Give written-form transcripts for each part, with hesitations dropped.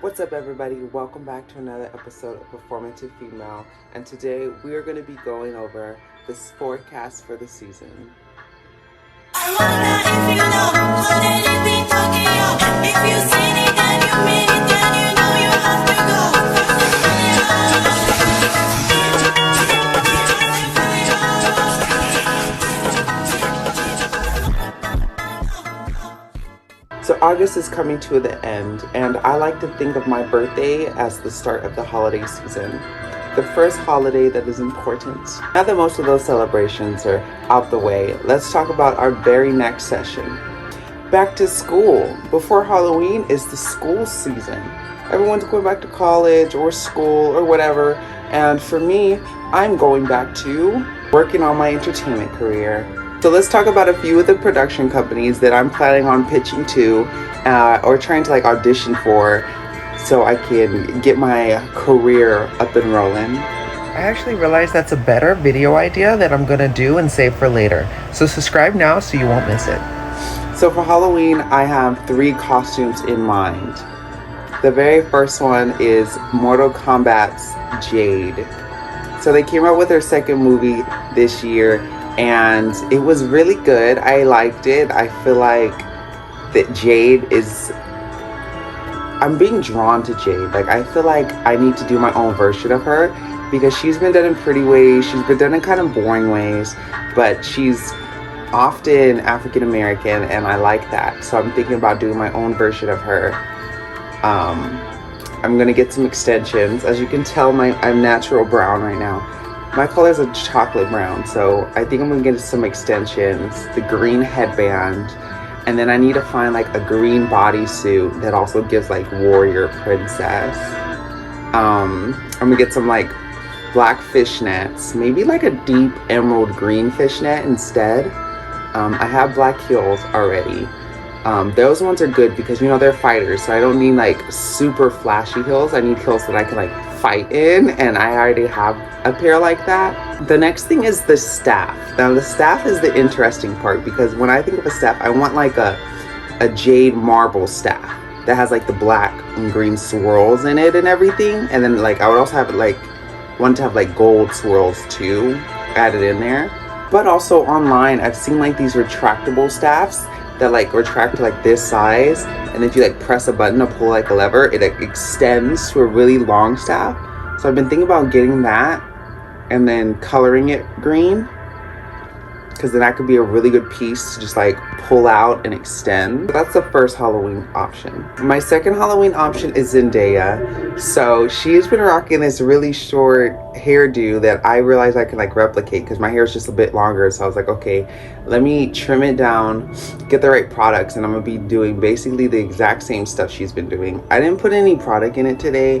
What's up, everybody? Welcome back to another episode of Performative Female, and today we are going to be going over this forecast for the season. I wonder if you know how they be talking, yo. If you seen it and you mean it, then you know you have to go. So August is coming to the end, and I like to think of my birthday as the start of the holiday season. The first holiday that is important. Now that most of those celebrations are out the way, let's talk about our very next session. Back to school. Before Halloween is the school season. Everyone's going back to college or school or whatever, and for me, I'm going back to working on my entertainment career. So let's talk about a few of the production companies that I'm planning on pitching to or trying to audition for so I can get my career up and rolling. I actually realized that's a better video idea that I'm gonna do and save for later. So subscribe now so you won't miss it. So for Halloween, I have 3 costumes in mind. The very first one is Mortal Kombat's Jade. So they came out with their second movie this year, and it was really good. I liked it. I feel like that Jade is... I'm being drawn to Jade. I feel like I need to do my own version of her because she's been done in pretty ways. She's been done in kind of boring ways, but she's often African American, and I like that. So I'm thinking about doing my own version of her. I'm gonna get some extensions. As you can tell, I'm natural brown right now. My color is a chocolate brown, so I think I'm gonna get some extensions, the green headband, and then I need to find a green bodysuit that also gives warrior princess. I'm gonna get some black fishnets, maybe a deep emerald green fishnet instead. I have black heels already. Those ones are good because they're fighters, so I don't need super flashy heels. I need heels that I can fight in, and I already have a pair like that. The next thing is the staff. Now the staff is the interesting part because when I think of a staff, I want a jade marble staff that has the black and green swirls in it and everything, and then I would also have want to have gold swirls too added in there. But also online, I've seen these retractable staffs that retract to this size, and if you press a button to pull a lever, it extends to a really long staff. So I've been thinking about getting that and then coloring it green, because then that could be a really good piece to just pull out and extend. So that's the first Halloween option. My second Halloween option is Zendaya. So she's been rocking this really short hairdo that I realized I can replicate because my hair is just a bit longer. So I was like, okay, let me trim it down, get the right products, and I'm gonna be doing basically the exact same stuff she's been doing. I didn't put any product in it today.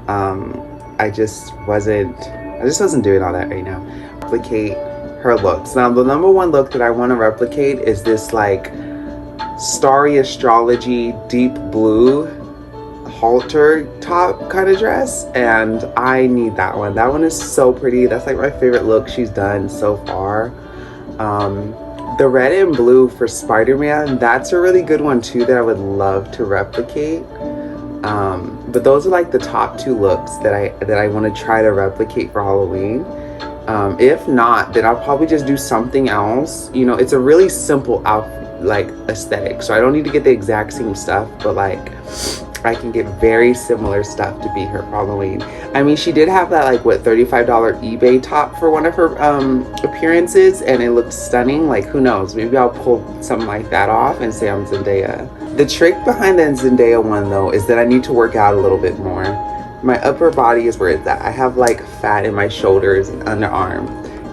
I just wasn't doing all that right now. Replicate her looks. Now the number one look that I want to replicate is this starry astrology deep blue halter top kind of dress, and I need that one. That one is so pretty. That's my favorite look she's done so far. The red and blue for Spider-Man, that's a really good one too that I would love to replicate. But those are the top 2 looks that I want to try to replicate for Halloween. If not, then I'll probably just do something else. It's a really simple aesthetic, so I don't need to get the exact same stuff, but I can get very similar stuff to be her for Halloween. I mean, she did have that $35 eBay top for one of her appearances, and it looks stunning. Who knows, maybe I'll pull something like that off and say I'm Zendaya. The trick behind the Zendaya one though is that I need to work out a little bit more. My upper body is where it's at. I have fat in my shoulders and underarm,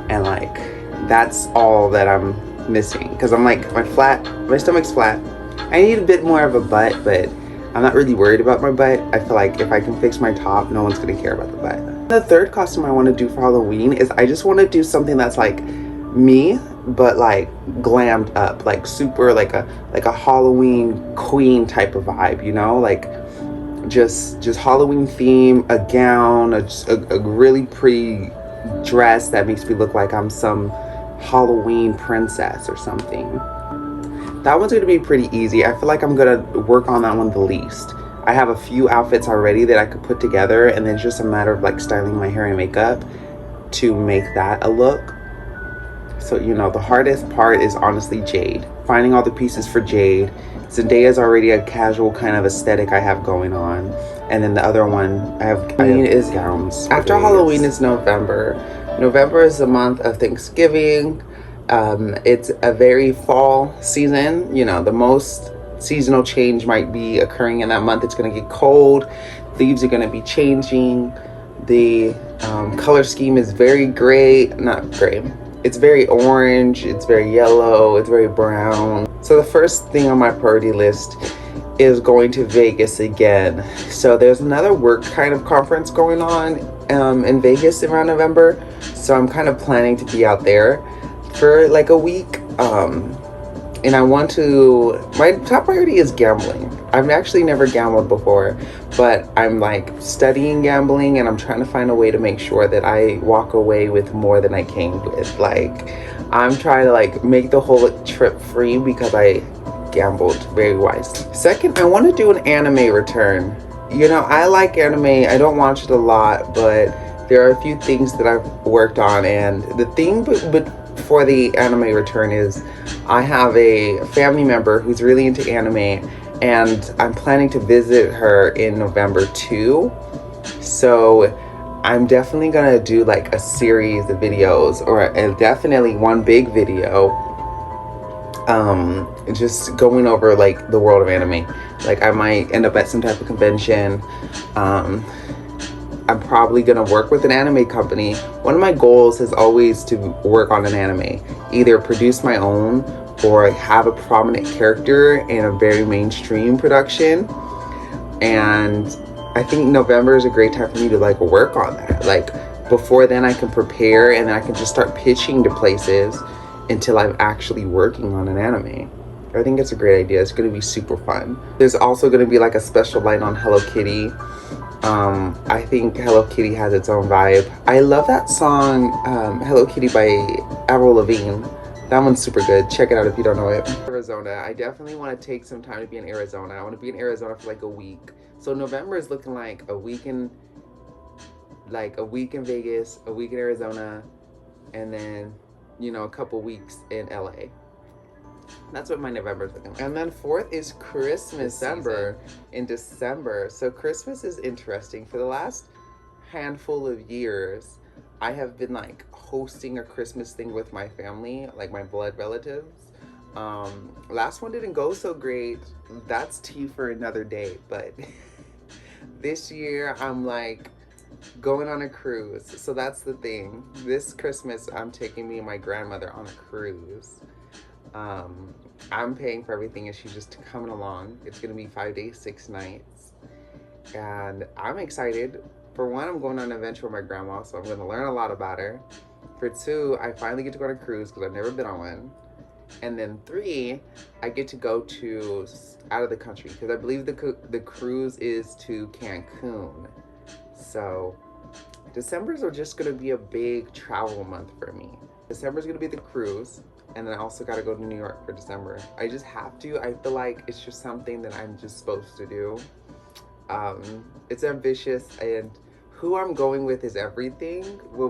and that's all that I'm missing because I'm my stomach's flat. I need a bit more of a butt, but I'm not really worried about my butt. I feel if I can fix my top, no one's gonna care about the butt. The third costume I want to do for Halloween is I just want to do something that's me, but glammed up, super a Halloween queen type of vibe, just Halloween theme, a gown, a really pretty dress that makes me look like I'm some Halloween princess or something. That one's going to be pretty easy. I feel like I'm going to work on that one the least. I have a few outfits already that I could put together, and then it's just a matter of like styling my hair and makeup to make that a look. So, you know, the hardest part is honestly Jade. Finding all the pieces for Jade. Zendaya is already a casual kind of aesthetic I have going on. And then the other one I have is gowns. After Halloween is November. November is the month of Thanksgiving. It's a very fall season. You know, the most seasonal change might be occurring in that month. It's going to get cold. Leaves are going to be changing. The color scheme is very gray. Not gray. It's very orange, it's very yellow, it's very brown. So the first thing on my priority list is going to Vegas again. So there's another work kind of conference going on in Vegas around November. So I'm kind of planning to be out there for like a week. And I want to, my top priority is gambling. I've actually never gambled before, but I'm like studying gambling, and I'm trying to find a way to make sure that I walk away with more than I came with. Like, I'm trying to like make the whole trip free because I gambled very wisely. Second, I want to do an anime return. You know, I like anime. I don't watch it a lot, but there are a few things that I've worked on, and the thing for the anime return is I have a family member who's really into anime, and I'm planning to visit her in November too. So I'm definitely gonna do like a series of videos, or definitely one big video, just going over like the world of anime. Like I might end up at some type of convention. I'm probably gonna work with an anime company. One of my goals is always to work on an anime, either produce my own or have a prominent character in a very mainstream production. And I think November is a great time for me to like work on that. Like before then I can prepare, and then I can just start pitching to places until I'm actually working on an anime. I think it's a great idea. It's gonna be super fun. There's also gonna be like a special light on Hello Kitty. I think Hello Kitty has its own vibe. I love that song, Hello Kitty by Avril Lavigne. That one's super good. Check it out if you don't know it. Arizona. I definitely want to take some time to be in Arizona. I want to be in Arizona for like a week. So November is looking like a week in Vegas, a week in Arizona, and then, you know, a couple weeks in LA. That's what my November is looking like. And then fourth is Christmas in December. So Christmas is interesting. For the last handful of years, I have been like hosting a Christmas thing with my family, like my blood relatives. Last one didn't go so great. That's tea for another day. But this year I'm like going on a cruise. So that's the thing. This Christmas I'm taking me and my grandmother on a cruise. I'm paying for everything, and she's just coming along. It's gonna be 5 days, 6 nights, and I'm excited. For one, I'm going on an adventure with my grandma, so I'm gonna learn a lot about her. For two, I finally get to go on a cruise because I've never been on one. And then three, I get to go to out of the country because I believe the cruise is to Cancun. So December's are just gonna be a big travel month for me. December's gonna be the cruise. And then I also got to go to New York for December. I just have to. I feel like it's just something that I'm just supposed to do. It's ambitious, and who I'm going with is everything. We'll